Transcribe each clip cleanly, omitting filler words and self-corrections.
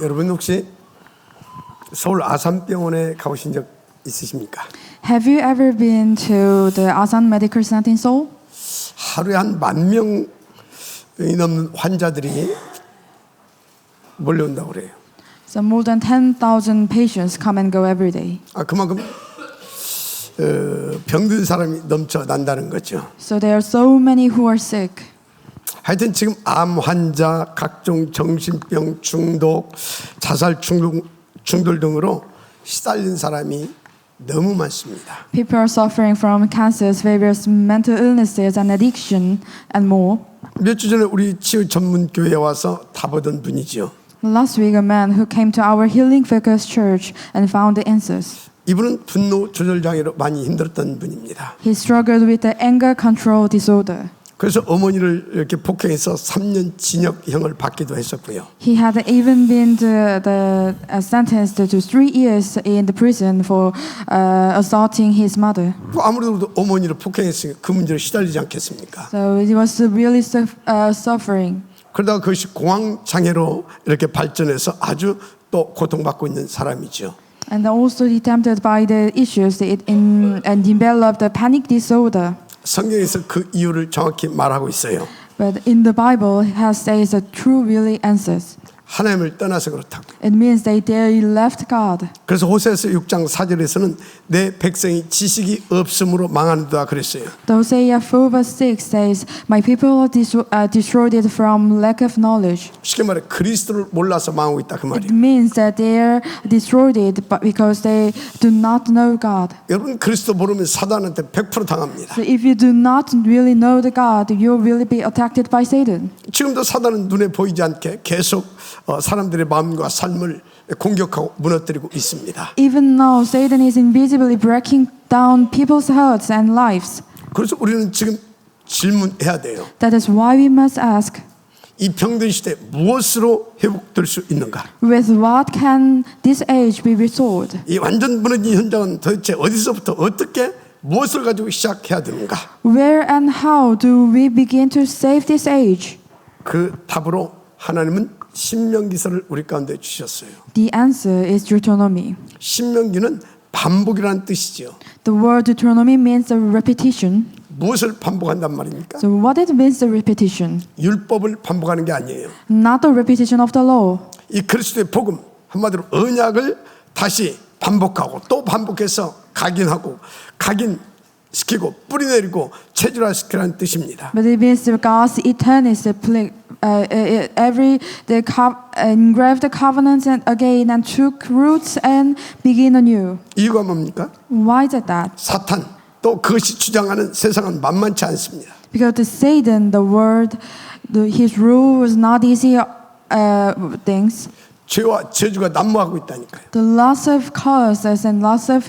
여러분 혹시 서울 아산병원에 가보신 적 있으십니까? Have you ever been to the Asan Medical Center in Seoul? 하루에 한 10,000명이 넘는 환자들이 몰려온다고 그래요. So more than 10,000 patients come and go every day. 그만큼 병든 사람이 넘쳐난다는 거죠. So there are so many who are sick. 하여튼 지금 암 환자, 각종 정신병 중독, 자살 중독 등으로 시달린 사람이 너무 많습니다. People are suffering from cancers, various mental illnesses and addiction and more. 몇 주 전에 우리 치유 전문 교회에 와서 답하던 분이죠. Last week, a man who came to our healing focused church and found the answers. 이분은 분노 조절 장애로 많이 힘들었던 분입니다. He struggled with the anger control disorder. 그래서 어머니를 이렇게 폭행해서 3년 징역형을 받기도 했었고요. He had even been sentenced to 3 years in the prison for assaulting his mother. 아무래도 어머니를 폭행했으니까 그 문제를 시달리지 않겠습니까? So he was really suffering. 그러다가 그것이 공황 장애로 이렇게 발전해서 아주 또 고통받고 있는 사람이죠. And also he tempted by the issues and developed a panic disorder. 성경에서 그 이유를 정확히 말하고 있어요. But in the Bible, it has says the true really answers. 하나님을 떠나서 그렇다고. It means they left God. 그래서 호세아서 6장 4절에서는 내 백성이 지식이 없음으로 망한다 그랬어요. Hosea 4:6 says, "My people are destroyed from lack of knowledge." 쉽게 말해 그리스도를 몰라서 망하고 있다 그 It 말이에요. means that they are destroyed because they do not know God. 여러분 그리스도 모르면 사단한테 100% 당합니다. So if you do not really know the God, you will be attacked by Satan. 지금도 사단은 눈에 보이지 않게 계속 사람들의 마음과 삶을 공격하고 무너뜨리고 있습니다. Even now, Satan is invisibly breaking down people's hearts and lives. 그래서 우리는 지금 질문해야 돼요. That is why we must ask, 이 병든 시대 무엇으로 회복될 수 있는가? with what can this age be restored? 이 완전 무너진 현장은 도대체 어디서부터 어떻게 무엇을 가지고 시작해야 되는가? Where and how do we begin to save this age? 그 답으로 하나님은 신명기서를 우리 가운데 주셨어요. The answer is Deuteronomy. 신명기는 반복이라는 뜻이죠. The word Deuteronomy means a repetition. 무엇을 반복한단 말입니까? So what it means the repetition? 율법을 반복하는 게 아니에요. Not the repetition of the law. 이 그리스도의 복음 한마디로 언약을 다시 반복하고 또 반복해서 각인시키고 뿌리내리고 체질화시키라는 뜻입니다. But it means the God's eternity, engraved the covenants and again and took roots and begin anew. 이유가 뭡니까? Why is it that? 사탄 또 그것이 주장하는 세상은 만만치 않습니다. Because to Satan, his rule was not easy things. 죄와 저주가 난무하고 있다니까요. The lots of causes and lots of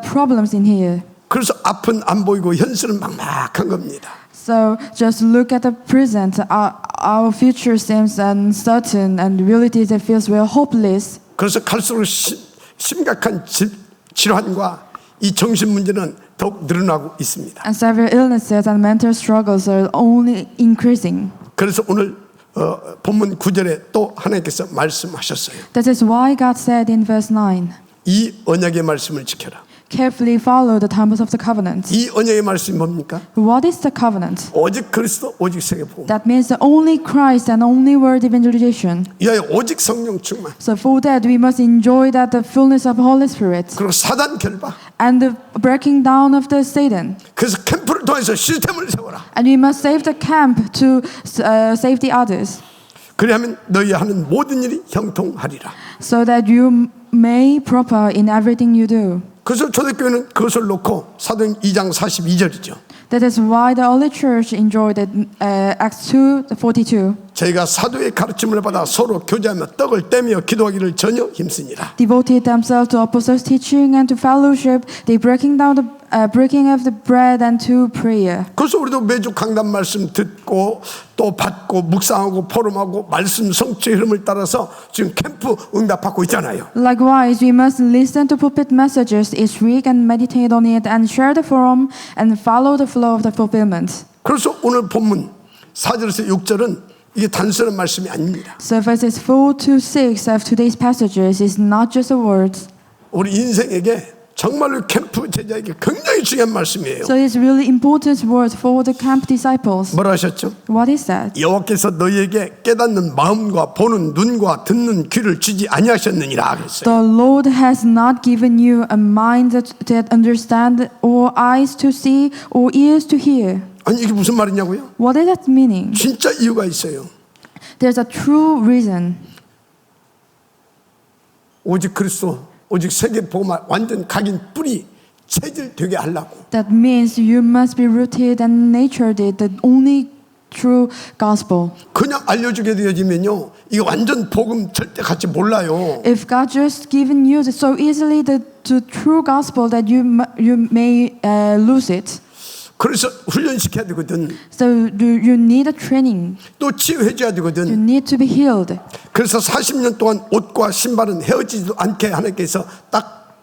problems in here. 그래서 앞은 안 보이고 현실은 막막한 겁니다. So just look at the present. Our future seems uncertain, and reality that feels very hopeless. 그래서 갈수록 심각한 질환과 이 정신 문제는 더욱 늘어나고 있습니다. And several illnesses and mental struggles are only increasing. 그래서 오늘 본문 9절에 또 하나님께서 말씀하셨어요. That is why God said in verse 9, 이 언약의 말씀을 지켜라. carefully follow the terms of the covenant. 이 언약의 말씀이 뭡니까? What is the covenant? 오직 그리스도 오직 세계복음. That means the only Christ and only word evangelization. 이하여 오직 성령 충만. So for that we must enjoy that the fullness of Holy Spirit 그리고 사단 결박. and the breaking down of the Satan. 그래서 캠프를 통해서 시스템을 세워라. And we must save the camp to save the others. 그리하면 너희 하는 모든 일이 형통하리라. So that you may prosper in everything you do. 그래서 초대교회는 그것을 놓고 사도행 2장 42절이죠. That is why the early church enjoyed Acts 2:42. 저희가 사도의 가르침을 받아 서로 교제하며 떡을 떼며 기도하기를 전혀 힘쓰니라. Devoted themselves to apostles' teaching and to fellowship, they breaking of the bread and to prayer. 그래서 우리도 매주 강단 말씀 듣고 또 받고 묵상하고 포럼하고 말씀 성취의 흐름을 따라서 지금 캠프 응답받고 있잖아요. Likewise, we must listen to pulpit messages each week and meditate on it and share the forum and follow the flow of the fulfillment. 그래서 오늘 본문 4절에서 6절은 이게 단순한 말씀이 아닙니다. So verses 4 to 6 of today's passages is not just a word. 우리 인생에게 정말로 캠프 제자에게 굉장히 중요한 말씀이에요. So it's really important word for the camp disciples. 뭐라 하셨죠? What is that? 여호와께서 너희에게 깨닫는 마음과 보는 눈과 듣는 귀를 주지 아니하셨느니라 그랬어요. The Lord has not given you a mind that understand, or eyes to see, or ears to hear. 아니 이게 무슨 말이냐고요? What is that meaning? 진짜 이유가 있어요. There's a true reason. 오직 그리스도, 오직 세계 복음화 완전 각인 뿌리 체질되게 하려고. That means you must be rooted and natured in the only true gospel. 그냥 알려주게 되어지면요, 이거 완전 복음 절대 같이 몰라요. If God just given you so easily the true gospel that you may lose it. 그래서 훈련시켜야 되거든. So you need a training. 또 치유해줘야 You 되거든. need to be healed. 그래서 40년 동안 옷과 신발은 헤어지지도 않게 하나님께서 딱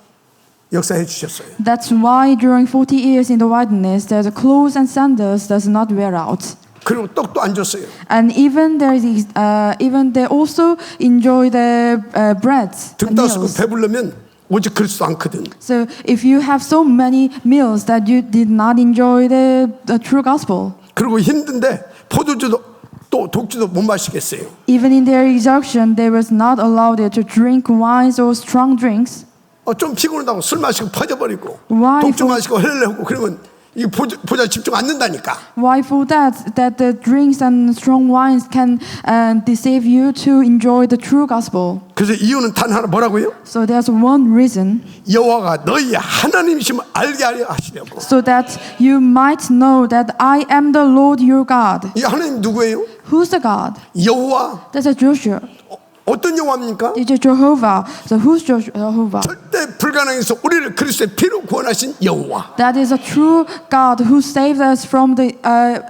역사해 주셨어요. That's why during 40 years in the wilderness, the clothes and sandals does not wear out. 그리고 떡도 안 줬어요. And even they also enjoy the breads 등 and 따스고 meals. 배부르면 오직 그리스도 않거든. So if you have so many meals that you did not enjoy the true gospel, 그리고 힘든데 포도주도 또 독주도 못 마시겠어요. even in their exhaustion, they was not allowed to drink wines or strong drinks. 좀 피곤하다고 술 마시고 퍼져버리고 Why 독주 for- 마시고 헬레하고 그러면 이 보자 집중 안 된다니까. Why for that? That the drinks and strong wines can deceive you to enjoy the true gospel. 그래서 이유는 단 하나 뭐라고요? So there's one reason, 여호와가 너희의 하나님이심을 알게 하려 하시려고. so that you might know that I am the Lord your God. 이 하나님 누구예요? Who's the God? 여호와. That's a Joshua. 어떤 여호와입니까? It's a Jehovah. So who's Jehovah? 절대 불가능해서 우리를 그리스도의 피로 구원하신 여호와. That is a true God who saved us from the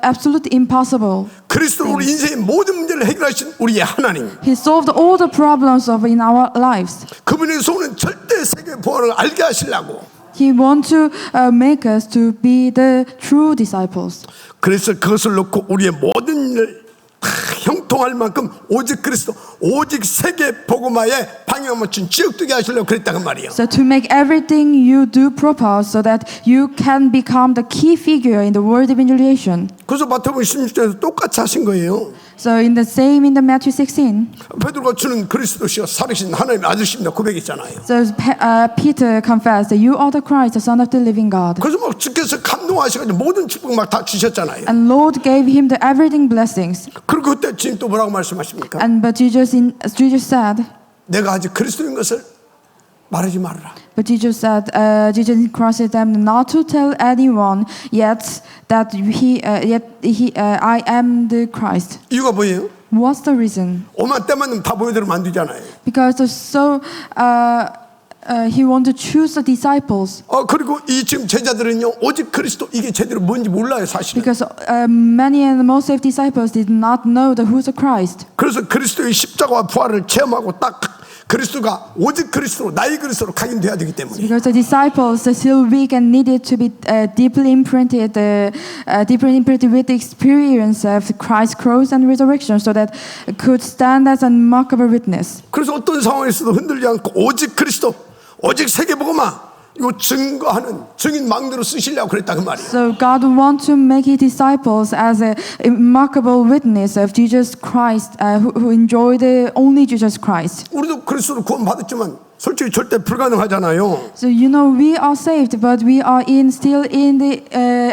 absolute impossible. 그리스도로 우리 인생의 모든 문제를 해결하신 우리의 하나님. He solved all the problems of in our lives. 그분의 소원은 절대 세계 보화를 알게 하시려고. He wants to make us to be the true disciples. 그래서 그것을 놓고 우리의 모든 일을 다 형통할 만큼 오직 그리스도, 오직 세계 복음화에 방향 맞춘 지역되게 하시려고 그랬다는 말이에요. So to make everything you do proper so that you can become the key figure in the world evangelization. 그래서 마태복음 16장에서 똑같이 하신 거예요. So in the Matthew 16. 베드로가 주는 그리스도시여 살으신 하나님의 아들십니다 고백했잖아요. So Peter confessed that you are the Christ, the Son of the living God. 그래서 막 주께서 감동하셔가지고 모든 축복 막 다 주셨잖아요. And Lord gave him the everything blessings. 그리고 그때 주님 또 뭐라고 말씀하십니까? But Jesus said, 내가 아직 그리스도인 것을 말하지 말아라. but Jesus encouraged them not to tell anyone yet that I am the Christ. 이유가 뭐예요? What's the reason? 오만 때만 다 보여드리면 안 되잖아요. Because he wanted to choose the disciples. 그리고 이 지금 제자들은요 오직 그리스도 이게 제대로 뭔지 몰라요 사실은. Because many and most of disciples did not know who's the Christ. 그래서 그리스도의 십자가와 부활을 체험하고 딱 그리스도가 오직 그리스도로 나의 그리스도로 각인돼야 되기 때문에. Because the disciples are still weak and needed to be deeply imprinted with the experience of Christ's cross and resurrection, so that could stand as a remarkable witness. 그래서 어떤 상황에서도 흔들지 않고 오직 그리스도, 오직 세계복음화 이거 증거하는 증인망대로 쓰시려고 그랬다 그 말이에요. So God wants to make His disciples as a remarkable witness of Jesus Christ, who enjoy the only Jesus Christ. 우리도 그리스도로 구원받았지만 솔직히 절대 불가능하잖아요. So we are saved, but we are still in the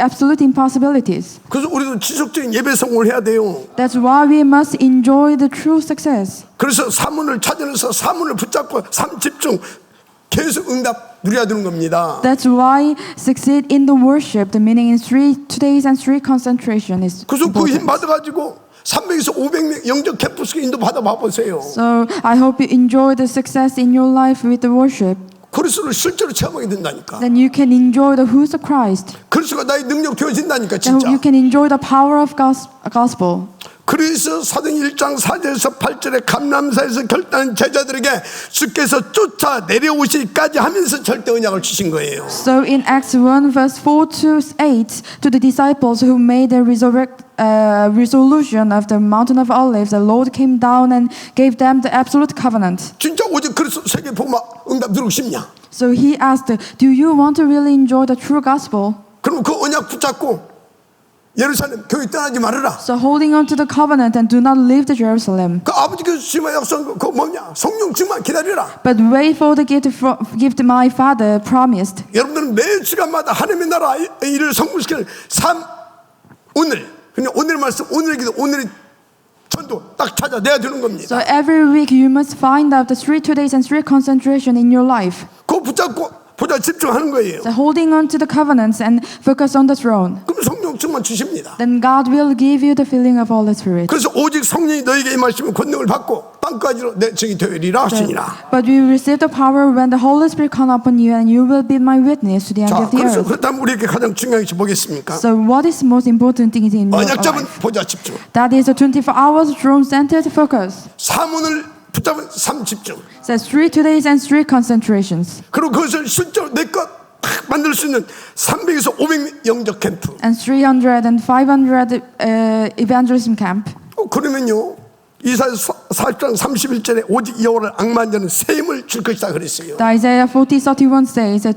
absolute impossibilities. 그래서 우리도 지속적인 예배 성공을 해야 돼요. That's why we must enjoy the true success. 그래서 사문을 찾아내서 사문을 붙잡고 삼집중 계속 응답 누려야 되는 겁니다. That's why succeed in the worship, the meaning in 2 days and 3 concentration is 그래서 그 힘 important. 받아가지고 300에서 500명 영적 캠프스에 인도 받아봐 보세요. So I hope you enjoy the success in your life with the worship. 그리스도를 실제로 체험하게 된다니까. Then you can enjoy the who's the Christ. 그리스도가 나의 능력 되어진다니까 Then 진짜. you can enjoy the power of gospel. 그래서 사도행 1장 4절에서 8절에 감람사에서 결단한 제자들에게 주께서 쫓아 내려오시기까지 하면서 절대 언약을 주신 거예요. So in Acts 1 verse 4 to 8, to the disciples who made the resolution of the mountain of olives, the Lord came down and gave them the absolute covenant. 진짜 오직 그리스도 세계 복음화 응답 누르고 싶냐? So he asked, do you want to really enjoy the true gospel? 그럼 그 언약 붙잡고 예루살렘 교회 떠나지 말아라. So holding on to the covenant and do not leave the Jerusalem, 그 아버지께서 주시면 약속한 그 뭐냐? 성령 충만 기다리라. but wait for the gift my father promised. 여러분들은 매 시간마다 하나님의 나라 일을 성공시키는 삶 오늘 그냥 오늘 말씀 오늘의 기도 오늘의 전도 딱 찾아내야 되는 겁니다. So every week you must find out the 3 2 days and 3 concentration in your life. 그거 붙잡고 보자 집중하는 거예요. So holding on to the covenants and focus on the throne. 그럼 성령 충만 주십니다. Then God will give you the filling of all the Spirit. 그래서 오직 성령이 너에게 임하시면 권능을 받고 땅까지로 내 증이 되리라 하시니라. But you receive the power when the Holy Spirit come upon you, and you will be my witness to the end 자, of the 그래서 earth. 그렇다면 우리에게 가장 중요한 것이 뭐겠습니까? So what is most important thing in your 언약 잡은 life? 보자 집중. That is a 24 hours throne-centered focus. 사문을 붙잡은 삶 집중. So 3 2 days and 3 concentrations. 그리고 그것을 실제로 내것 만들 수 있는 300에서 500 영적 캠프. And 300 and 500 evangelism camp. 그러면요 이사야 40장 31절에 오직 여호와를 앙만 자는 새 힘을 줄 것이다 그랬어요. The Isaiah 40:31 says,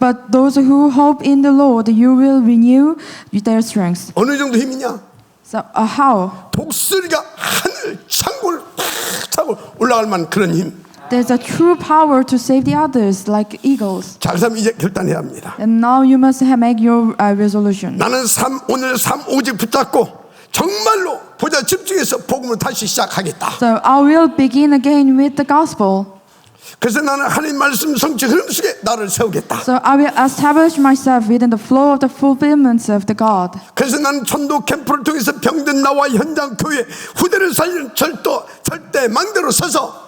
"But those who hope in the Lord, you will renew their strength." 어느 정도 힘이냐? So how? 독수리가 하늘 창고를 팍 차고 올라갈 만한 그런 힘. There's a true power to save the others, like eagles. 자, 그럼 이제 결단해야 합니다. And now you must make your resolution. 나는 오늘 삶 오직 붙잡고 정말로 보자 집중해서 복음을 다시 시작하겠다. So I will begin again with the gospel. 그래서 나는 하나님 말씀 성취 흐름 속에 나를 세우겠다. So I will establish myself within the flow of the fulfillments of the God. 그래서 나는 전도 캠프를 통해서 병든 나와 현장 교회 후대를 살리는 절대 망대로 서서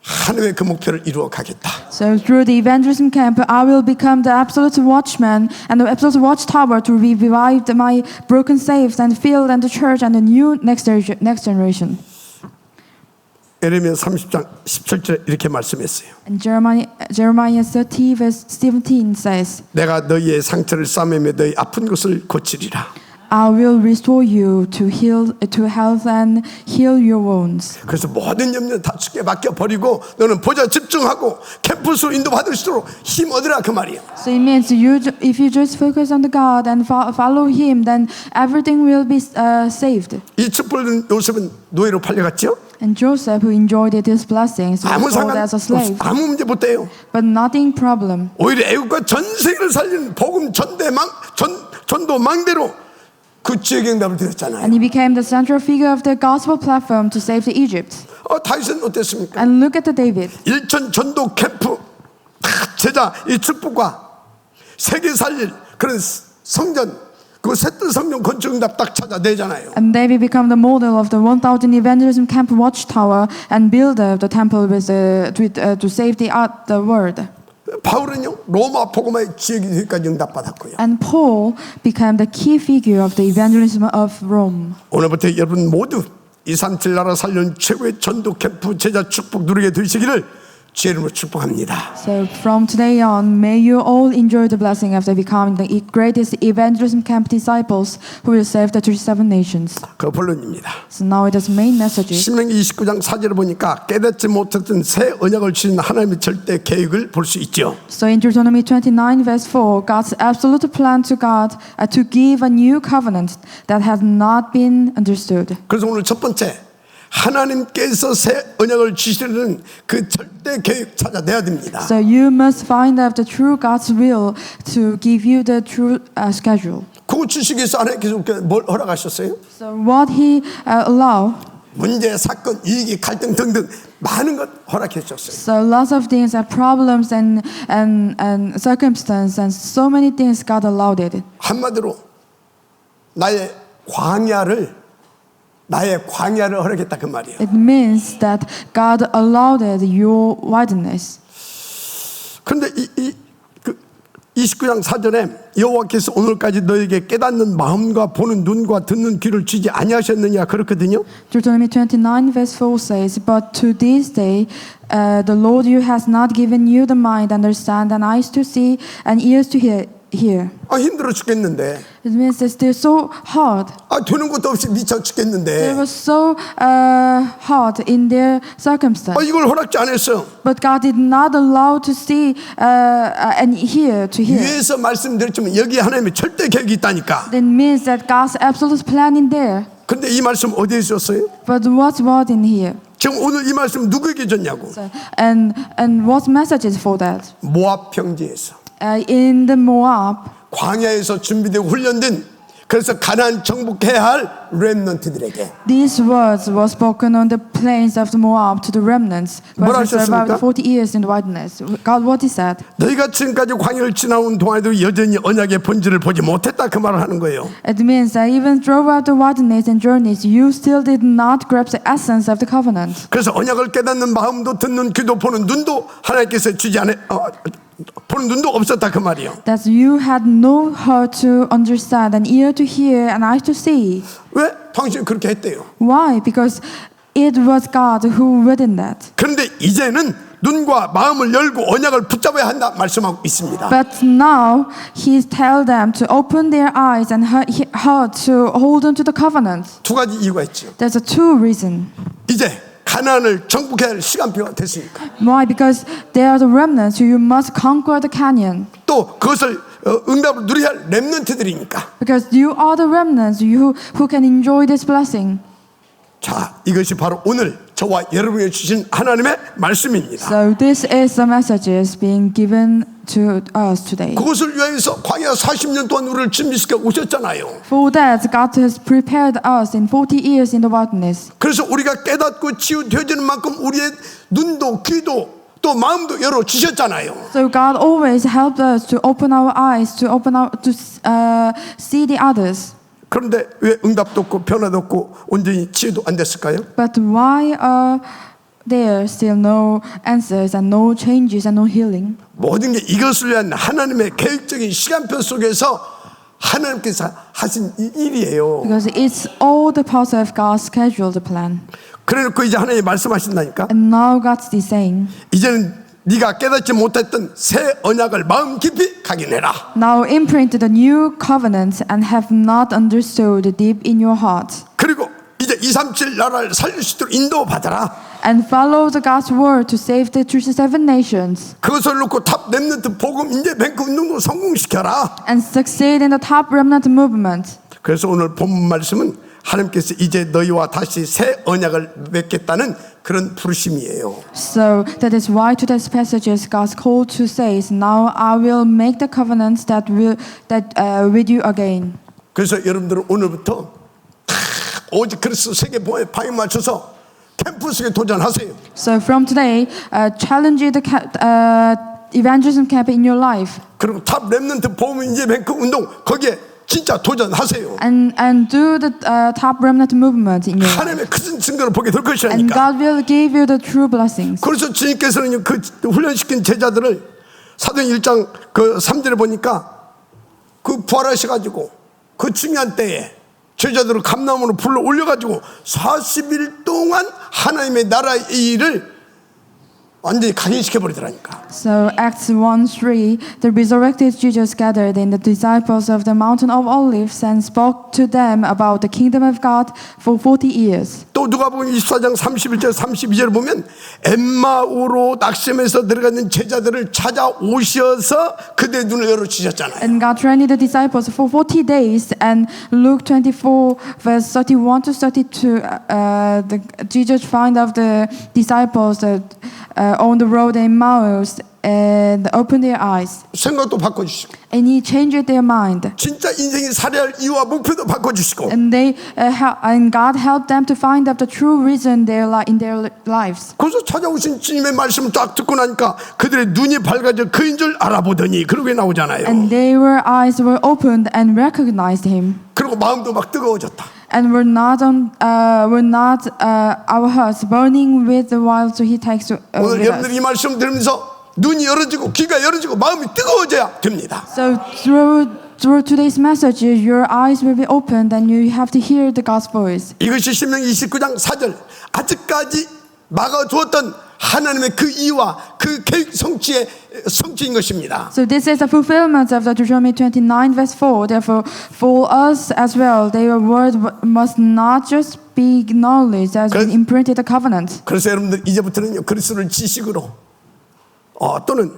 하나님의 그 목표를 이루어 가겠다. So through the evangelism camp, I will become the absolute watchman and the absolute watchtower to revive my broken saints and field and the church and the new next generation. 에레미야 30장 17절에 이렇게 말씀했어요. And Jeremiah 30 verse 17 says, 내가 너희의 상처를 싸매며 너희 아픈 곳을 고치리라. I will restore you to health and heal your wounds. 그래서 모든 염려는 다 주께 맡겨 버리고 너는 보좌 집중하고 캠프스로 인도받을 수 있도록 힘 얻으라 그 말이에요. So it means if you just focus on the God and follow Him, then everything will be saved. 이 축복을 요셉은 노예로 팔려갔죠. And Joseph, who enjoyed these blessings, was 아무 sold 상관 as a slave, 아무 문제 못 돼요. but nothing problem. 오히려 애국과 전 세계를 살리는 복음 전도 망대로 그 지역의 응답을 드렸잖아요. And he became the central figure of the gospel platform to save the Egypt. 다윗은 어땠습니까? And look at the David. 일천 전도 캠프 제자 이 축복과 세계 살릴 그런 성전 그 새뜻 성령 건축 응답 딱 찾아내잖아요. And David became the model of the 1,000 evangelism camp watchtower and builder of the temple to save the world. 바울은요 로마 복음화의 지역까지 응답받았고요. And Paul became the key figure of the evangelism of Rome. 오늘부터 여러분 모두 237 나라 살려는 최고의 전도 캠프 제자 축복 누리게 되시기를 주의 이름으로 축복합니다. So from today on, may you all enjoy the blessing of becoming the greatest evangelism camp disciples who will save the 37 nations. 그 본론입니다. So now it is main message. 신명기 29장 4절을 보니까 깨닫지 못했던 새 언약을 주신 하나님의 절대 계획을 볼 수 있죠. So in Deuteronomy 29 verse 4, God's absolute plan to God to give a new covenant that has not been understood. 그래서 오늘 첫 번째 하나님께서 새 언약을 주시려는 그 절대 계획 찾아내야 됩니다. So you must find out the true God's will to give you the true schedule. 그거 주시기 위해서 하나님께서 뭘 허락하셨어요? So what He allow. 문제, 사건, 이익이, 갈등 등등 많은 것 허락해 주셨어요. So lots of things are problems and circumstances and so many things God allowed it. 한마디로 나의 광야를 허락했다 그 말이에요. It means that God allowed it, your wilderness. 그런데 29장 4절에 여호와께서 오늘까지 너에게 깨닫는 마음과 보는 눈과 듣는 귀를 주지 아니하셨느냐 그렇거든요. Deuteronomy 29 verse 4 says, But to this day the Lord you has not given you the mind to understand and eyes to see and ears to hear. 힘들어 죽겠는데 It means that they're so hard. 되는 것도 없이 미쳐 They 죽겠는데 were so hard in their circumstance. 이걸 허락지 않았어. But God did not allow to see and hear to hear. 위에서 말씀드렸지만 여기 하나님의 절대 계획이 있다니까. That means that God's absolute plan in there. 근데 이 말씀 어디에 줬어요? But what's what in here? 지금 오늘 이 말씀 누구에게 줬냐고. And what message is for that? 모압 평지에서 In the Moab, 광야에서 준비되고 훈련된 그래서 가나안 정복해야 할 렘넌트들에게 these words were spoken on the plains of the Moab to the remnants who 뭐라 had survived 하셨습니까? 40 years in the wilderness. God, what is that? 너희가 지금까지 광야를 지나온 동안에도 여전히 언약의 본질을 보지 못했다 그 말을 하는 거예요. It means that even throughout the wilderness and journeys, you still did not grasp the essence of the covenant. 그래서 언약을 깨닫는 마음도 듣는 귀도 보는 눈도 하나님께서 주지 않아 보는 눈도 없었다 그 말이에요. That you had no heart to understand, an ear to hear, and eyes to see. 왜? 당신이 그렇게 했대요. Why? Because it was God who written that. 그런데 이제는 눈과 마음을 열고 언약을 붙잡아야 한다 말씀하고 있습니다. But now He tells them to open their eyes and heart to hold on to the covenant. 두 가지 이유가 있죠. There's two reasons. 이제 가나안을 정복해야 할 시간표가 됐으니까. Why? Because they are the remnants who you must conquer the canyon. 또 그것을 응답을 누려야 할 렘넌트들이니까. Because you are the remnants who can enjoy this blessing. 자, 이것이 바로 오늘 저와 여러분에게 주신 하나님의 말씀입니다. So this is the messages being given to us today. 그것을 위해서 광야 40년 동안 우리를 준비시켜 오셨잖아요. For that, God has prepared us in 40 years in the wilderness. 그래서 우리가 깨닫고 치유되어지는 만큼 우리의 눈도 귀도 또 마음도 열어 주셨잖아요. So God always helped us to open our eyes, to see the others. 그런데 왜 응답도 없고 변화도 없고 온전히 치유도 안 됐을까요? But why are there still no answers and no changes and no healing? 모든 게 이것을 위한 하나님의 계획적인 시간표 속에서 하나님께서 하신 이 일이에요. Because it's all the part of God's scheduled plan. 그래놓고 이제 하나님이 말씀하신다니까. And now God's saying, 이제는 네가 깨닫지 못했던 새 언약을 마음 깊이 각인해라. now imprint the new covenant and have not understood deep in your heart. 그리고 이제 237 나라를 살릴 수 있도록 인도받아라. And follow the God's word to save the 37 nations. 그것을 놓고 탑 렘넌트 복음 인재 뱅크 운동도 성공시켜라. And succeed in the top remnant movement. 그래서 오늘 본문 말씀은 하나님께서 이제 너희와 다시 새 언약을 맺겠다는 그런 부르심이에요. So that is why today's passage is God's call to say, now I will make the covenant with you again. 그래서 여러분들은 오늘부터 오직 그리스도 세계 방에 맞춰서 캠프스에 도전하세요. So from today, challenge the evangelism camp in your life. 그리고 탑 렘넌트 복음 인재 뱅크 운동 거기에 진짜 도전하세요. And do the top remnant movement in your life. 하나님의 큰 증거를 보게 될 And 것이라니까. God will give you the true blessings. 그래서 주님께서는 그 훈련시킨 제자들을 사도행 1장 그 3절에 보니까 그 부활하셔가지고 그 중요한 때에 제자들을 감람으로 불러 올려가지고 40일 동안 하나님의 나라의 일을 완전히 각인시켜버리더라니까. So Acts 1:3, the resurrected Jesus gathered in the disciples of the Mountain of Olives and spoke to them about the kingdom of God for 40 years. 또 누가복음 24장 31절 32절을 보면 엠마오로 낙심해서 들어가는 제자들을 찾아오셔서 그들의 눈을 열어주셨잖아요. And God trained the disciples for 40 days. And Luke 24, verse 31 to 32, Jesus found of the disciples that on the road in Emmaus and opened their eyes. 생각도 바꿔주시고 And He changed their mind. 진짜 인생이 살아야 할 이유와 목표도 바꿔주시고 And and God helped them to find out the true reason in their lives. 그래서 찾아오신 주님의 말씀을 딱 듣고 나니까 그들의 눈이 밝아져 그인 줄 알아보더니 그러게 나오잖아요. And their eyes were opened and recognized Him. 그리고 마음도 막 뜨거워졌다. And we're not our hearts burning with the while so He takes 오늘 with 여러분들이 us. 이 말씀 들으면서 눈이 열어지고 귀가 열어지고 마음이 뜨거워져야 됩니다. So through today's message, your eyes will be opened and you have to hear the God's voice. 이것이 신명기 29장 4절 아직까지 막아두었던 하나님의 그 이유와 그 계획 성취인 것입니다. So this is the fulfillment of the Deuteronomy 29 verse 4. Therefore, for us as well, their word must not just be acknowledged as an imprinted covenant. 그래서 여러분들 이제부터는요 그리스도를 지식으로 또는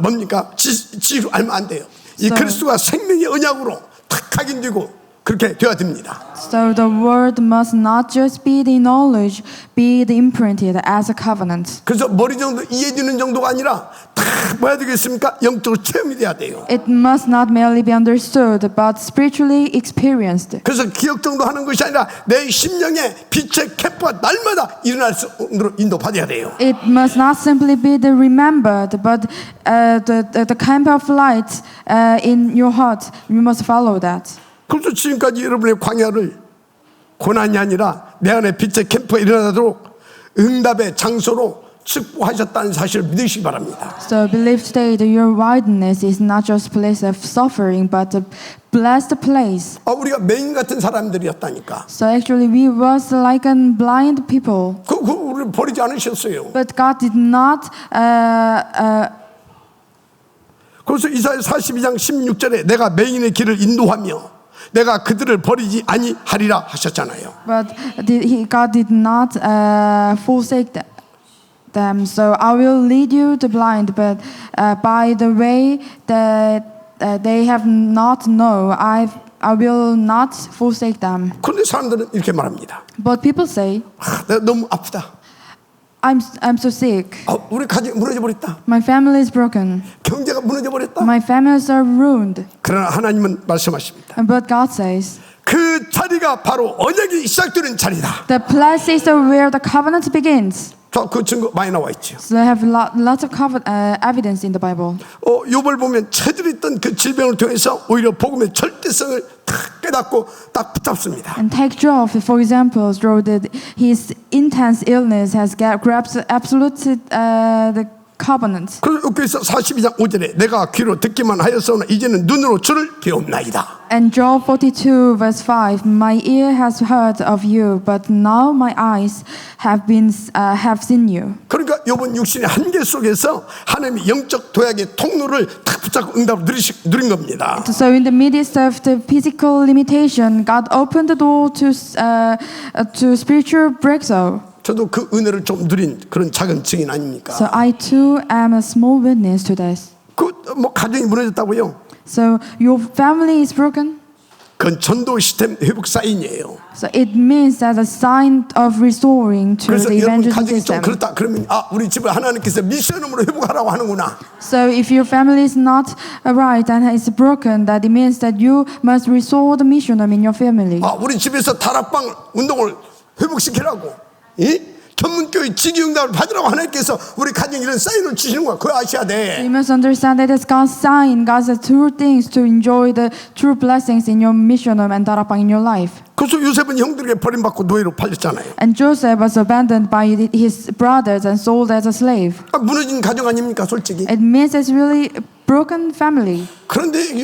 뭡니까 지식으로 알면 안 돼요. 이 그리스도가 생명의 언약으로 탁 각인되고 그렇게 되어야 됩니다. So the word must not just be the knowledge, be the imprinted as a covenant. 그래서 머리 정도 이해되는 정도가 아니라 다 뭐야 되겠습니까? 영적으로 체험이 돼야 돼요. It must not merely be understood, but spiritually experienced. 그래서 기억 정도 하는 것이 아니라 내 심령에 빛의 캡과 날마다 일어날 수 있도록 인도받아야 돼요. It must not simply be the remembered, but the camp of light in your heart. You must follow that. 그래서 지금까지 여러분의 광야를 고난이 아니라 내 안에 빛의 캠프가 일어나도록 응답의 장소로 축복하셨다는 사실을 믿으시기 바랍니다. So believe today that your wilderness is not just a place of suffering, but a blessed place. 우리가 맹인 같은 사람들이었다니까. So actually we was like blind people. 그 우리를 버리지 않으셨어요. But God did not 그래서 이사야 42장 16절에 내가 맹인의 길을 인도하며 내가 그들을 버리지 아니하리라 하셨잖아요. But God did not forsake them. So I will lead you the blind, but by the way that they have not known, I will not forsake them. 그런데 사람들은 이렇게 말합니다. But people say, 내가 너무 아프다. I'm so sick. 우리 가정이 무너져 버렸다. My family is broken. 경제가 무너져 버렸다. My families are ruined. 그러나 하나님은 말씀하십니다. But God says, 그 자리가 바로 언약이 시작되는 자리다. the place is where the covenant begins. 그 증거 많이 나와 있죠. So they have lots of evidence in the Bible. 욥을 보면 처들었던 그 질병을 통해서 오히려 복음의 절대성을 딱 깨닫고 딱 붙잡습니다. And take Job, for example, through his intense illness has grasped absolute the covenant. 그래서 42장 5절에 내가 귀로 듣기만 하였으나 이제는 눈으로 주를 배움나이다. And Job 42 verse 5, my ear has heard of you, but now my eyes have seen you. 그러니까 욥은 육신의 한계 속에서 하나님의 영적 도약의 통로를 탁 붙잡고 응답을 누린 겁니다. So in the midst of the physical limitation, God opened the door to spiritual breakthrough. 저도 그 은혜를 좀 누린 그런 작은 증인 아닙니까? So I too am a small witness to this. 뭐 가정이 무너졌다고요? So your family is broken. 그건 전도 시스템 회복 사인이에요. So it means that a sign of restoring to 그래서 the 여러분 evangelism 가정이 좀 system. 그렇다 그러면 우리 집을 하나님께서 미션으로 회복하라고 하는구나. So if your family is not right and is broken, that it means that you must restore the mission in your family. 우리 집에서 다락방 운동을 회복시키라고. 전문교회 직위응답을 받으라고 하나님께서 우리 가정에 이런 사인을 주시는 거야. 그거 아셔야 돼. You must understand that it's God's sign, God's true things to enjoy the true blessings in your mission and darapang in your life. 그래서 요셉은 형들에게 버림받고 노예로 팔렸잖아요. And Joseph was abandoned by his brothers and sold as a slave. 무너진 가정 아닙니까, 솔직히? It means it's really a broken family. 그런데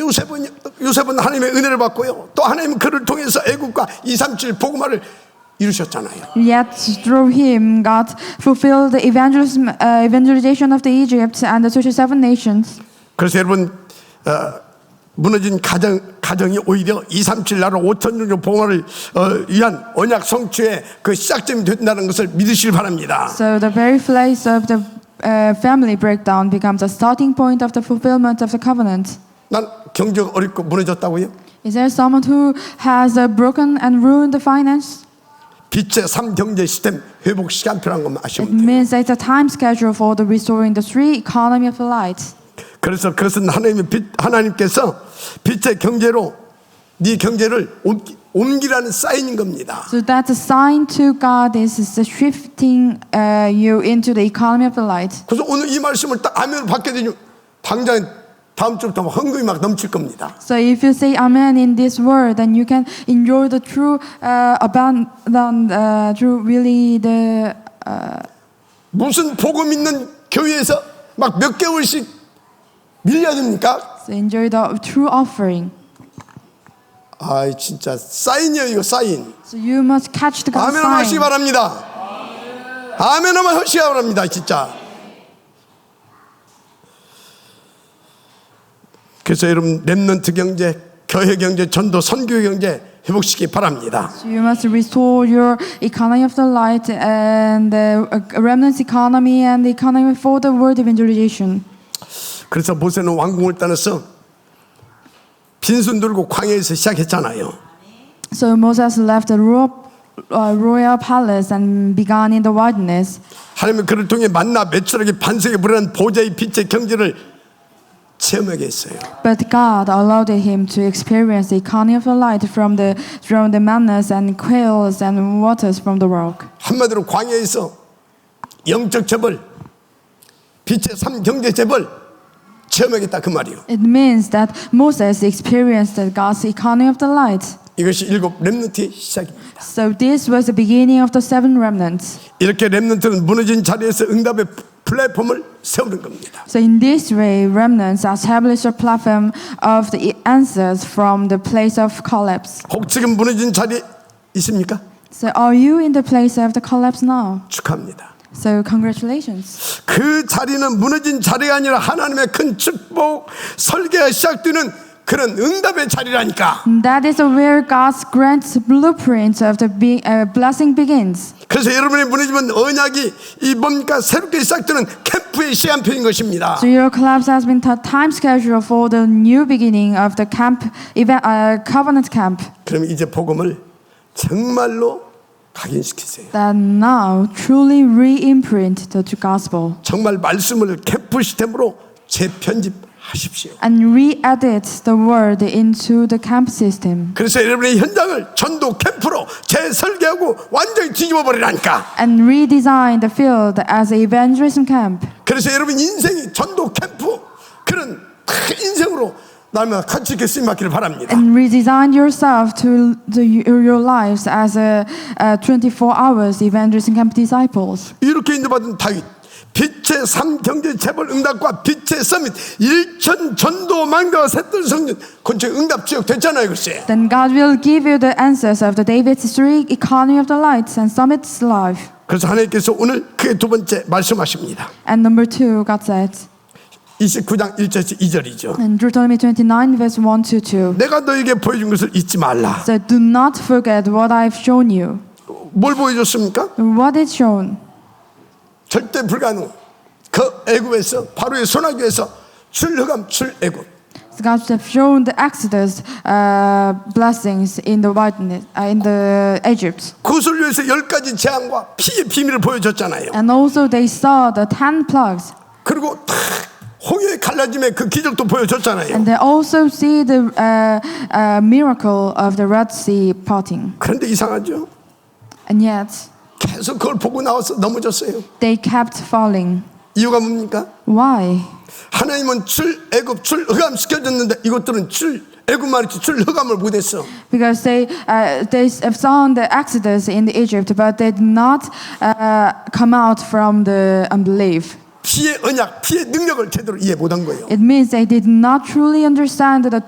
요셉은 하나님의 은혜를 받고요. 또 하나님은 그를 통해서 애국과 237 복음화를 이루셨잖아요. Yet through him, God fulfilled the evangelization of the Egypt and the 37 nations. 그래서 여러분 무너진 가정이 오히려 237 나라 5천 종족 복음화를 위한 언약 성취의 그 시작점이 된다는 것을 믿으시길 바랍니다. So the very place of the family breakdown becomes a starting point of the fulfillment of the covenant. 난 경제가 어렵고 무너졌다고요? Is there someone who has broken and ruined the finance? 빛의 3경제 시스템 회복 시간 필요한 것만 It 아시면 돼요. means it's a time schedule for the restoring the three economy of the light. 그래서 그것은 하나님께서 빛의 경제로 네 경제를 옮기라는 사인인 겁니다. So that's a sign to God is shifting you into the economy of the light. 그래서 오늘 이 말씀을 딱 아멘을 받게 되면 당장 다음 주부터 헌금이 막 넘칠 겁니다. So if you say amen in this word, then you can enjoy the true true really the 무슨 복음 있는 교회에서 막 몇 개월씩 밀려야 됩니까? So enjoy the true offering. 아, 진짜 사인이에요, 이거 사인. So you must catch the God's 아멘 한번 하시기 sign. 바랍니다. 아멘 한번 하시기 바랍니다, 진짜. 그래서 여러분 렘넌트 경제, 교회 경제, 전도, 선교 경제 회복시키기 바랍니다. So you must restore your economy of the light and the remnants economy and the economy for the word evangelization. 그래서 모세는 왕궁을 떠나서 빈손 들고 광야에서 시작했잖아요. So Moses left the royal palace and began in the wilderness. 하나님은 그를 통해 만나 매출하게 반석에 불어난 보좌의 빛의 경제를 체험하게 했어요. But God allowed him to experience the economy of the light from the mannas and quails and waters from the rock. 한마디로 광야에서 영적 재벌, 빛의 삶 경제 재벌 체험하겠다 그 말이요. It means that Moses experienced God's economy of the light. 이것이 일곱 렘넌트의 시작입니다. So this was the beginning of the seven remnants. 이렇게 렘넌트는 무너진 자리에서 응답의 플랫폼을 세우는 겁니다. So in this way, remnants establish a platform of the answers from the place of collapse. 혹 지금 무너진 자리에 있습니까? So are you in the place of the collapse now? 축하합니다. So congratulations. 그 자리는 무너진 자리가 아니라 하나님의 큰 축복 설계가 시작되는 그런 응답의 자리라니까. That is where God's grants blueprint of the blessing begins. 그래서 여러분이 무너지면 언약이 이 뭡니까 새롭게 시작되는 캠프의 시간표인 것입니다. So your collapse has been the time schedule for the new beginning of the camp event, covenant camp. 그럼 이제 복음을 정말로 각인시키세요. That now truly re-imprint the gospel 정말 말씀을 캠프 시스템으로 재편집하십시오. and re-edit the word into the camp system 그래서 여러분의 현장을 전도 캠프로 재설계하고 완전히 뒤집어 버리라니까. and redesign the field as an evangelism camp. 그래서 여러분 인생이 전도 캠프 그런 큰 인생으로 나면 같이 이렇게 쓰임 받기를 바랍니다. And redesign yourself to your lives as a 24 hours evangelism camp disciples. 이렇게 인도받은 다윗 빛의 삶 경제 재벌 응답과 빛의 서밋 1천 전도 망대와 셋들 성전 건축 응답 지역 됐잖아요, 글쎄. Then God will give you the answers of the David's history, economy of the lights, and summit's life. 그래서 하나님께서 오늘 그게 두 번째 말씀하십니다. And number 2, God said 29장 1절에서 2절이죠. in Deuteronomy 29 verse 1 to 2. 내가 너에게 보여준 것을 잊지 말라. So do not forget what I've shown you. 뭘 보여줬습니까? What is shown? 절대 불가능. 그 애굽에서 바로의 손아귀에서 출흑암 출애굽. God have shown the Exodus blessings in the wilderness, in the Egypt. 그것을 위해서 10가지 재앙과 피의 비밀을 보여줬잖아요. And also they saw the 10 plagues. 그리고 다 홍해의 갈라짐의 그 기적도 보여줬잖아요. And they also see the miracle of the Red Sea parting. 그런데 이상하죠? And yet 계속 그걸 보고 나와서 넘어졌어요. they kept falling. 이유가 뭡니까? Why? 하나님은 출애굽 출흑암 시켜줬는데 이것들은 출애굽만 했지 출흑암을 못했어. Because they have seen the Exodus in the Egypt, but they did not come out from the unbelief. 피의 언약, 피의 능력을 제대로 이해 못한 거예요. It means they did not truly understand the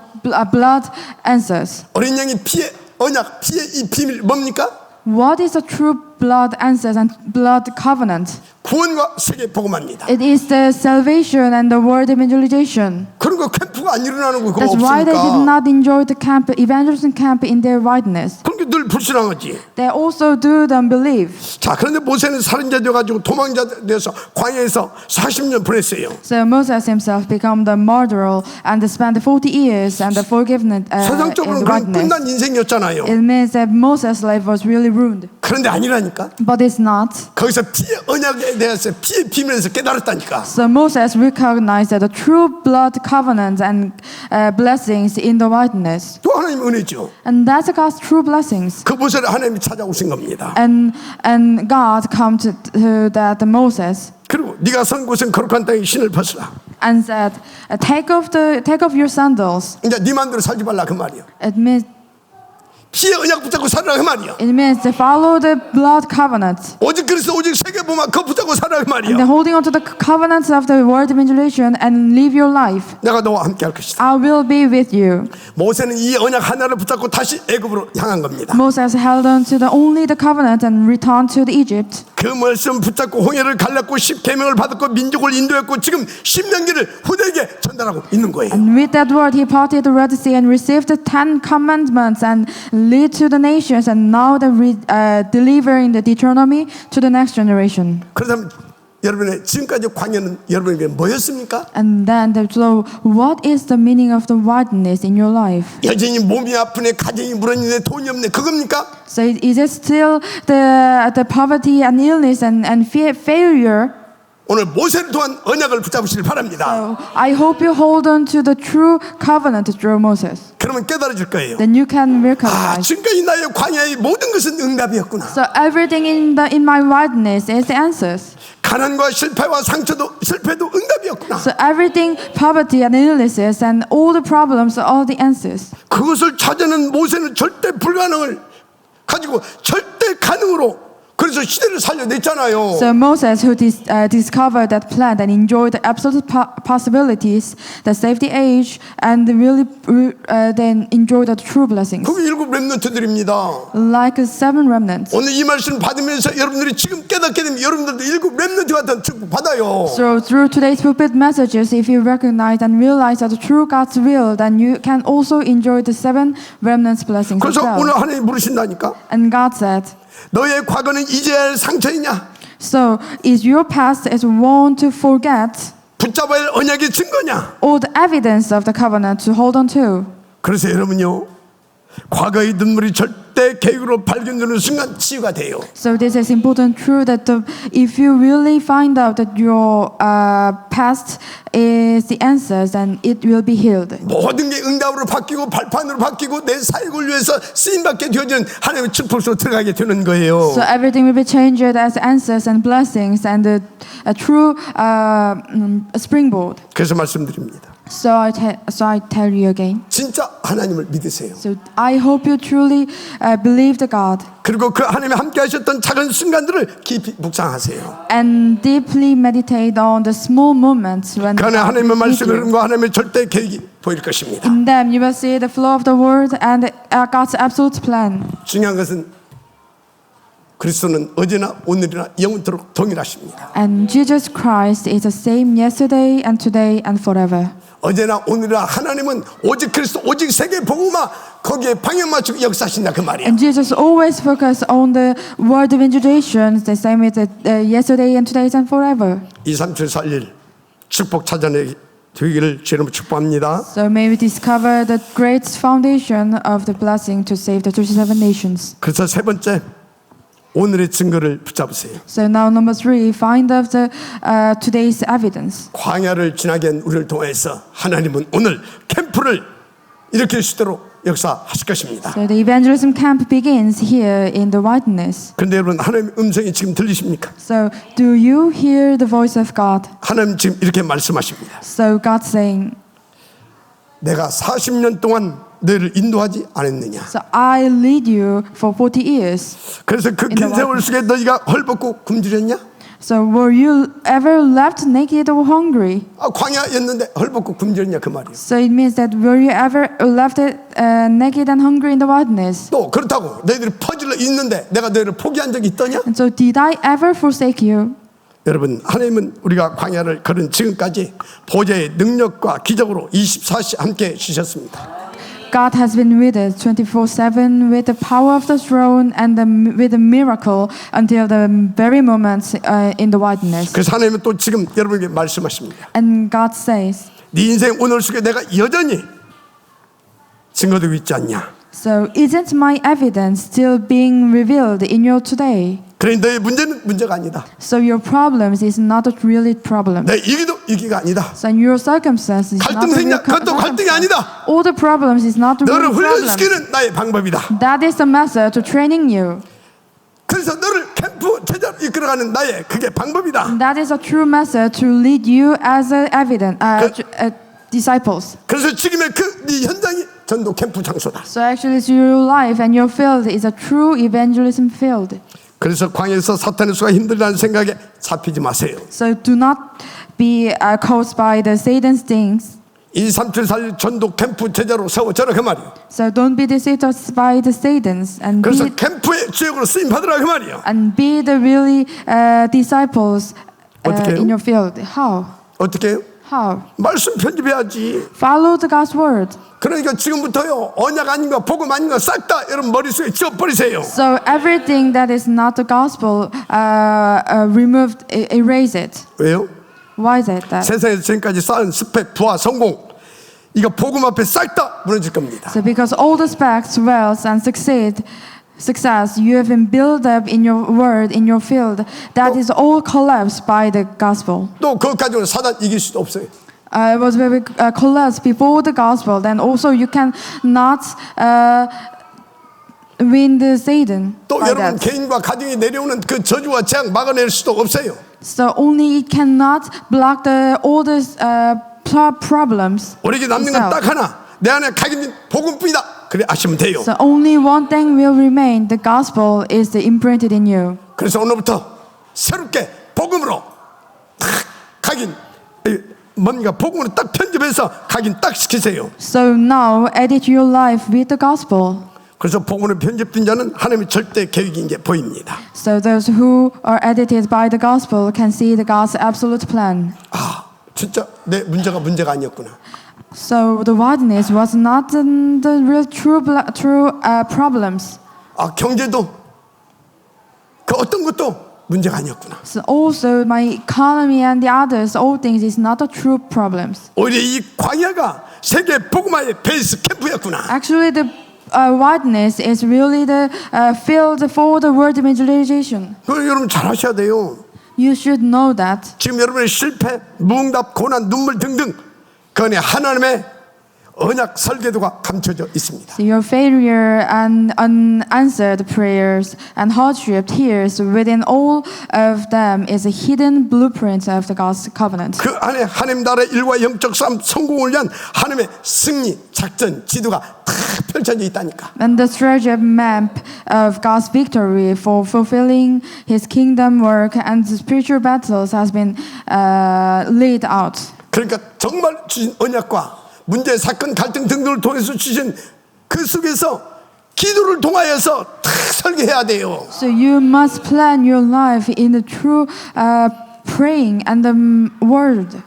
blood answers. 어린 양이 피의 언약, 피의 이 비밀 뭡니까? What is the true blood answers and blood covenant? 구원과 세계 복음합니다. It is the salvation and the word evangelization. 그런 거 캠프가 안 일어나는 거 그거 That's why they did 없으니까. not enjoy the camp, evangelism camp in their wideness. 그러니까 늘 불신앙하지. They also do the unbelief. 자, 그런데 모세는 살인자 되어가지고 도망자 되어서 광야에서 40년 보냈어요. So Moses himself became the murderer and spent 40 years and the forgiveness in 세상적으로는 the 그런 wideness. 끝난 인생이었잖아요. It means that Moses' life was really ruined. 그런데 아니라니까. But it's not. 거기서 피의 언약에 대해서 피의 비밀에서 깨달았다니까. So Moses recognized that the true blood covenant and blessings in the wideness. 또 하나님 은혜죠. And that's God's true blessings. 그 모세를 하나님이 찾아오신 겁니다. And God come to that Moses 그리고 네가 선 곳은 거룩한 땅에 신을 벗으라. and said, take off your sandals. 이제 네 마음대로 살지 말라 그 말이야. It means 피의 언약 붙잡고 살으라 그 말이야. to follow the blood covenant. 오직 그래서 그리스도 오직 세계복음화 그거 붙잡고 살아 그 And then 말이야. holding on to the covenants of the word evangelization and live your life. 내가 너와 함께 할 것이다. I will be with you. 모세는 이 언약 하나를 붙잡고 다시 애굽으로 향한 겁니다. Moses held on to only the covenant and returned to the Egypt. 그 말씀 붙잡고 홍해를 갈랐고 10계명을 받았고 민족을 인도했고 지금 십년기를 후대에게 전달하고 있는 거예요. And with that word, he parted the Red Sea and received the 10 commandments and lead to the nations. And now they're delivering the Deuteronomy to the next generation. 그렇다면 여러분의 지금까지 광야는 여러분에게 뭐였습니까? And then, so what is the meaning of the wilderness in your life? 여전히 몸이 아프네, 가정이 무너지네, 돈이 없네, 그겁니까? So is it still the poverty and illness and failure? 오늘 모세를 통한 언약을 붙잡으시길 바랍니다. So I hope you hold on to the true covenant through Moses. 그러면 깨달아질 거예요. Then you can 아, recognize. 지금까지 나의 광야의 모든 것은 응답이었구나. So everything in my wilderness is the answers. 가난과 실패와 실패도 응답이었구나. So everything, poverty and illnesses and all the problems are all the answers. 그것을 찾아낸 모세는 절대 불가능을 가지고 절대 가능으로 그래서 시대를 살려냈잖아요. So Moses, who discovered that plan and enjoyed the absolute possibilities, that saved the age, and really then enjoyed the true blessings, 그게 일곱 렘넌트들입니다. like 7 remnants. 오늘 이 말씀 받으면서 여러분들이 지금 깨닫게 되면 여러분들도 일곱 렘넌트 같은 축복 받아요. So through today's pulpit messages, if you recognize and realize that the true God's will, then you can also enjoy the 7 remnants blessings as 그래서 well. 오늘 하나님 물으신다니까. And God said, 너의 과거는 잊어야 할 상처이냐? so is your past is one to forget, 붙잡아야 할 언약의 증거냐? or the evidence of the covenant to hold on to? 그래서 여러분요, 과거의 눈물이 절대 계획으로 발견되는 순간 치유가 돼요. So this is important truth that if you really find out that your past is the answers, then it will be healed. 모든 게 응답으로 바뀌고 발판으로 바뀌고 내 사역을 위해서 쓰임받게 되어지는 하나님의 축복으로 들어가게 되는 거예요. So everything will be changed as answers and blessings and a true springboard. 그래서 말씀드립니다. So I tell you again. 진짜 하나님을 믿으세요. So I hope you truly believe the God 그리고 그 하나님이 함께 하셨던 작은 순간들을 깊이 묵상하세요. and deeply meditate on the small moments when 그 안에 God 하나님의 is with 말씀을 you. 흐름과 하나님의 절대 계획이 보일 것입니다. In them you will see the flow of the word and God's absolute plan. 중요한 것은 그리스도는 어제나 오늘이나 영원토록 동일하십니다. And Jesus Christ is the same yesterday and today and forever. 어제나 오늘이나 하나님은 오직 그리스도 오직 세계 복음화 거기에 방향 맞추고 역사하신다 그 말이에요. And Jesus always focus on the word of evangelization, the same as yesterday and today and forever. 237 축복 찾아내 되기를 주님으로 축복합니다. So may we discover the great foundation of the blessing to save the 37 nations. 그래서 세 번째 오늘의 증거를 붙잡으세요. So now number 3, find of the today's evidence. 광야를 지나게 한 우리를 통해서 하나님은 오늘 캠프를 일으킬 수 있도록 역사하실 것입니다. So the evangelism camp begins here in the wilderness. 그런데 여러분 하나님의 음성이 지금 들리십니까? So do you hear the voice of God? 하나님 지금 이렇게 말씀하십니다. So God saying, 내가 40년 동안 너희를 인도하지 않았느냐. so I lead you for 40 years. 그래서 그 긴 세월 속에 너희가 헐벗고 굶주렸냐? So were you ever left naked or hungry? 아, 광야였는데 헐벗고 굶주렸냐 그 말이에요. So it means that were you ever left naked and hungry in the wilderness? 또 그렇다고 너희들이 퍼질러 있는데 내가 너희를 포기한 적이 있더냐? And so did I ever forsake you? 여러분 하나님은 우리가 광야를 걸은 지금까지 보좌의 능력과 기적으로 24시 함께 주셨습니다. God has been with us 24/7 with the power of the throne and with the miracle until the very moments in the wilderness. 그래서 하나님은 또 지금 여러분에게 말씀하십니다. And God says, 네 인생 오늘 속에 내가 여전히 증거되고 있지 않냐? so isn't my evidence still being revealed in your today? 그러니 너의 문제는 문제가 아니다. So your problems is not a really problem. 내 이기도 이기가 아니다. So your circumstances is not 갈등 a real 생겨 그것도 갈등이 아니다. All the problems is not a 너를 real problem. 훈련시키는 나의 방법이다. That is the method to training you. 그래서 너를 캠프 제자로 이끌어가는 나의 그게 방법이다. That is a true method to lead you as a evident disciples. 그래서 지금의 그 네 현장이 전도 캠프 장소다. So actually, your life and your field is a true evangelism field. 그래서 광야에서 사탄의 수가 힘들다는 생각에 잡히지 마세요. So do not be caused by the Satan's things. 2, 3, 7, 4 전도 캠프 제자로 세워져라 그 말이에요. So don't be deceived by the Satan's and 그래서 be, 캠프의 주역으로 쓰임 받으라 그 말이에요. and be the really disciples 어떻게 해요? in your field. How? 어떻게 해요? How? 말씀 편집해야지. Follow the God's word. 그러니까 지금부터요, 언약 아닌가 복음 아닌가 싹 다 여러분 머릿속에 지워버리세요. So everything that is not the gospel, removed, erase it. 왜요? Why is it that? 세상에서 지금까지 쌓은 스펙, 부와 성공, 이거 복음 앞에 싹 다 무너질 겁니다. So because all the specs, wealth, and success you have been built up in your word, in your field, that is all collapsed by the gospel. 또 그것 가지고는 사단 이길 수도 없어요. It was very collapsed before the gospel. Then also you cannot win the Satan. 또 by 여러분 that. 개인과 가정이 내려오는 그 저주와 재앙 막아낼 수도 없어요. So only it cannot block all the problems. 우리에게 남는 건 itself. 딱 하나, 내 안에 각인 복음뿐이다. 그래 아시면 돼요. So only one thing will remain. The gospel is imprinted in you. 그래서 오늘부터 새롭게 복음으로 탁 각인, 뭔가 복음으로 딱 편집해서 각인 딱 시키세요. So now edit your life with the gospel. 그래서 복음으로 편집된 자는 하나님의 절대 계획이 이제 보입니다. So those who are edited by the gospel can see the God's absolute plan. 아, 진짜 내 문제가 아니었구나. So the wilderness was not the real true problems. 아, 경제도 그 어떤 것도 문제가 아니었구나. So also my economy and the others, all things is not the true problems. 오히려 이 광야가 세계 복음화의 베이스 캠프였구나. Actually, the wilderness is really the field for the word evangelization. 그걸 여러분 잘 하셔야 돼요. You should know that. 지금 여러분의 실패, 무응답, 고난, 눈물 등등 그 안에 하나님의 언약 설계도가 감춰져 있습니다. So your failure and unanswered prayers and hardship, tears, within all of them is a hidden blueprint of the God's covenant. 그 안에 하나님 나라의 일과 영적 삶 성공을 위한 하나님의 승리, 작전, 지도가 다 펼쳐져 있다니까. And the strategic map of God's victory for fulfilling His kingdom work and the spiritual battles has been laid out. 그러니까 정말 주신 언약과 문제, 사건, 갈등 등등을 통해서 주신 그 속에서 기도를 통하여서 다 설계해야 돼요. So you must plan your life in the true praying and the word.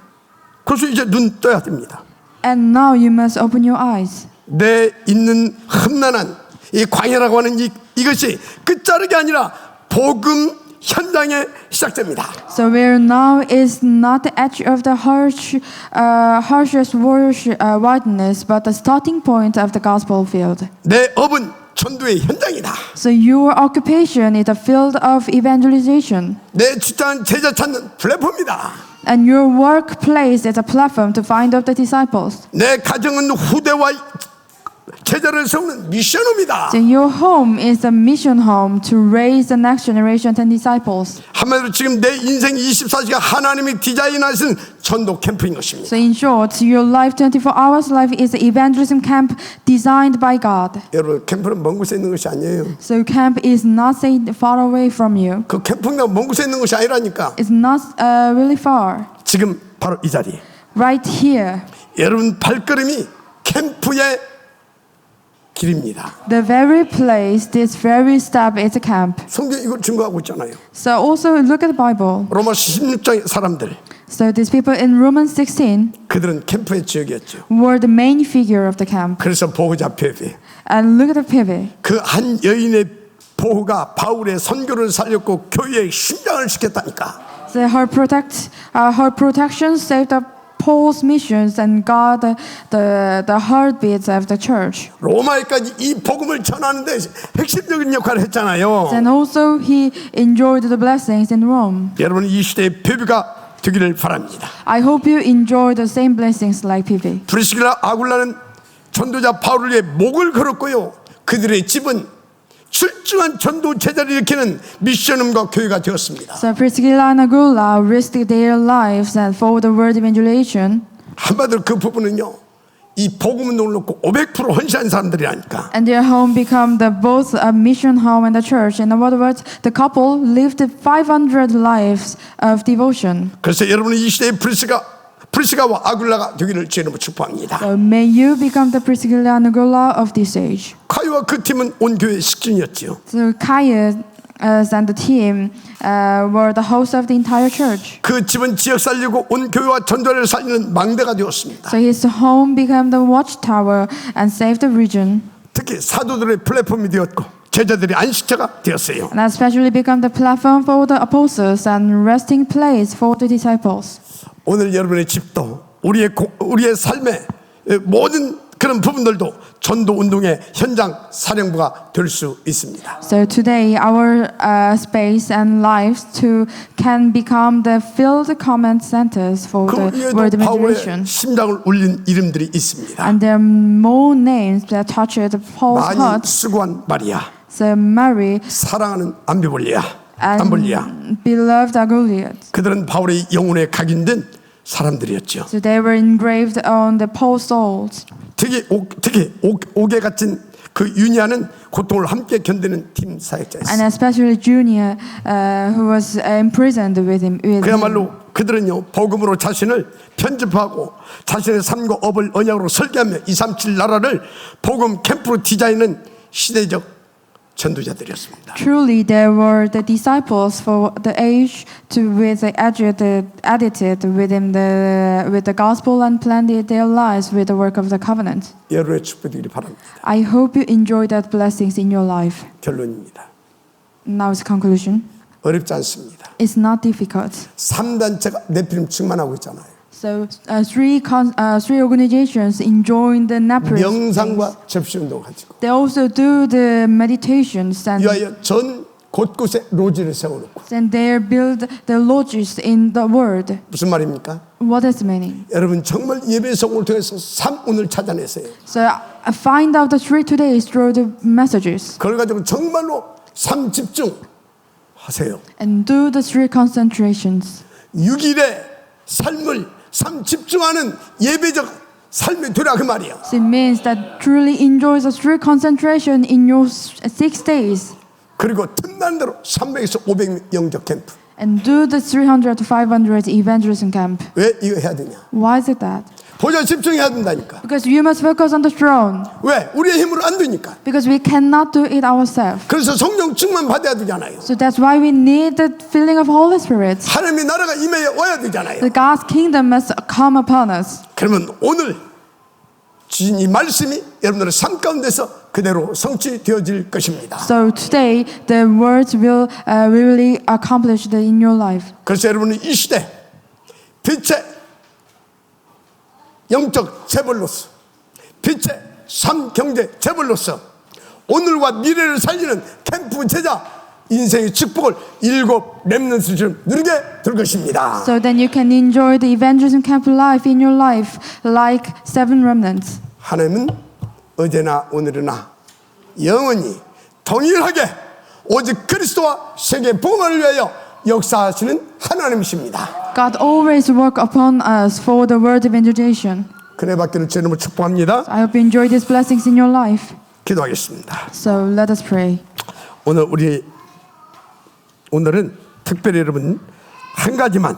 그래서 이제 눈 떠야 됩니다. And now you must open your eyes. 내 있는 험난한 이 광야라고 하는 이것이 끝자락이 아니라 복음 현장에 시작됩니다. So where now is not the edge of the harshest wilderness, but the starting point of the gospel field. 내 업은 전도의 현장이다. So your occupation is the field of evangelization. 내 직장 제자 찾는 플랫폼이다. And your workplace is a platform to find out the disciples. 내 가정은 후대와 제자를 세우는 미션홈이다. So your home is a mission home to raise the next generation and disciples. 한마디로 지금 내 인생 24시간 하나님이 디자인하신 전도 캠프인 것입니다. So in short, your life 24 hours life is an evangelism camp designed by God. 여러분 캠프는 먼 곳에 있는 것이 아니에요. So camp is not say far away from you. 그 캠프가 먼 곳에 있는 것이 아니라니까. It's not really far. 지금 바로 이 자리에 Right here. 여러분 발걸음이 캠프의 길입니다. The very place, this very step is a camp. 성경 이걸 증거하고 있잖아요. So also look at the Bible. 로마 16장의 사람들 So these people in Romans 16 그들은 캠프의 지역이었죠. were the main figure of the camp. 그래서 보호자 페베 And look at the pivot. 그 한 여인의 보호가 바울의 선교를 살렸고 교회의 심장을 시켰다니까. So her protection saved up Paul's missions and got the heartbeats of the church. 로마에까지 이 복음을 전하는데 핵심적인 역할을 했잖아요. And also he enjoyed the blessings in Rome. 여러분 이 시대의 페베가 되기를 바랍니다. I hope you enjoy the same blessings like Pivi. 브리스길라 아굴라는 전도자 바울을 위해 목을 걸었고요. 그들의 집은 출중한 전도 제자를 일으키는 미션음과 교회가 되었습니다. So Priscilla and Aquila risked their lives and for the word evangelization. 한마디로 그 부분은요. 이 복음 운동을 놓고 500% 헌신한 사람들이라니까. And their home become both a mission home and a church. In other words, the couple lived 500 lives of devotion. 그래서 여러분은 이 시대의 프리스가와 아굴라가 되기를 주님으로 축복합니다. So may you become the Priscilla and Aquila of this age. 카이와 그 팀은 온 교회의 식진이었지요. So Caius and the team were the host of the entire church. 그 집은 지역 살리고 온 교회와 전도를 살리는 망대가 되었습니다. So his home became the watchtower and saved the region. 특히 사도들의 플랫폼이 되었고 제자들의 안식처가 되었어요. And especially become the platform for the apostles and resting place for the disciples. 오늘 여러분의 집도 우리의 삶의 모든 그런 부분들도 전도 운동의 현장 사령부가 될 수 있습니다. So today our space and lives can become the field command centers for 그 the 위에도 word 바울의 evangelization. 심장을 울린 이름들이 있습니다. And there are more names that touch Paul's 많이 heart. 수고한 마리아, So Mary 사랑하는 암볼리아, and beloved Agoliath. 그들은 바울의 영혼에 각인된 사람들이었죠. So they were engraved on the Paul's souls. 특히 옥에 갇힌 그 유니아는 고통을 함께 견디는 팀 And 사역자였어요. especially Junior, who was imprisoned with him. 그야말로 그들은요 복음으로 자신을 편집하고 자신의 삶과 업을 언약으로 설계하며 237 나라를 복음 캠프로 디자인한 시대적 전도자들이었습니다. Truly, they were the disciples for the age with the edited within with the gospel and planned their lives with the work of the covenant. 여러분의 축복되기를 바랍니다. I hope you enjoy that blessings in your life. 결론입니다. Now it's conclusion. 어렵지 않습니다. It's not difficult. 3단체가 네피림 충만하고 있잖아요. So three organizations enjoying the Nephilim. 명상과 접시운동 가지고 They also do the meditations and 이하여 전 곳곳에 로지를 세워놓고 they build the lodges in the word. 무슨 말입니까? What is the meaning? 여러분 정말 예배 성공을 통해서 오늘 찾아내세요. So I find out the truth today through the messages 그걸 가지고 정말로 삶 집중하세요. and do the three concentrations. 6일의 삶을 삶 집중하는 예배적 삶이 되라 그 말이야. So it means that truly enjoy the three concentration in your 6 days 그리고 틈나는 대로 300에서 500 영적 캠프. and do the 300 to 500 evangelism camp. 왜 이거 해야 되냐? Why is it that? 보좌 집중해야 된다니까. Because you must focus on the throne. 왜? 우리의 힘으로 안 되니까. Because we cannot do it ourselves. 그래서 성령 충만 받아야 되잖아요. So that's why we need the filling of Holy Spirit. 하나님의 나라가 임해 와야 되잖아요. The God's kingdom must come upon us. 그러면 오늘 주신 이 말씀이 여러분들의 삶 가운데서 그대로 성취되어질 것입니다. So today the words will really accomplish in your life. 그래서 여러분은 이 시대 빛의 영적 재벌로서 빛의 삶 경제 재벌로서 오늘과 미래를 살리는 캠프 제자 인생의 축복을 7 렘넌트처럼 누리게 될 것입니다. So then you can enjoy the evangelism camp life in your life like 7 remnants. 하나님은 어제나 오늘이나 영원히 동일하게 오직 그리스도와 세계 복음을 위하여 역사하시는 하나님이십니다. God always work upon us for the word evangelization. 그네 받기를 주님을 축복합니다. I hope you enjoy these blessings in your life. 기도하겠습니다. So let us pray. 오늘은 특별히 여러분 한 가지만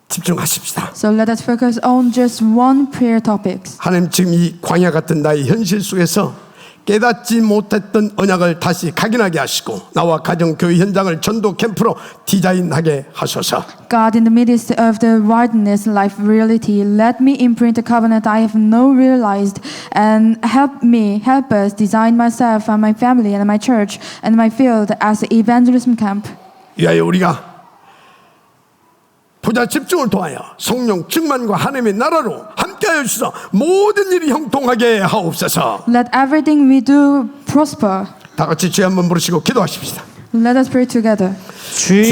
집중하십시다. So let us focus on just one prayer topic. 하나님 지금 이 광야 같은 나의 현실 속에서 깨닫지 못했던 언약을 다시 각인하게 하시고 나와 가정 교회 현장을 전도 캠프로 디자인하게 하소서. God, in the midst of the wilderness life reality, let me imprint the covenant I have not realized, and help us design myself and my family and my church and my field as an evangelism camp. 위하여 우리가 보좌 집중을 통하여 성령 충만과 하나님의 나라로 함께하여 주셔서 모든 일이 형통하게 하옵소서. Let everything we do prosper. 다 같이 주여 한번 부르시고 기도하십시다. Let us pray together. 주여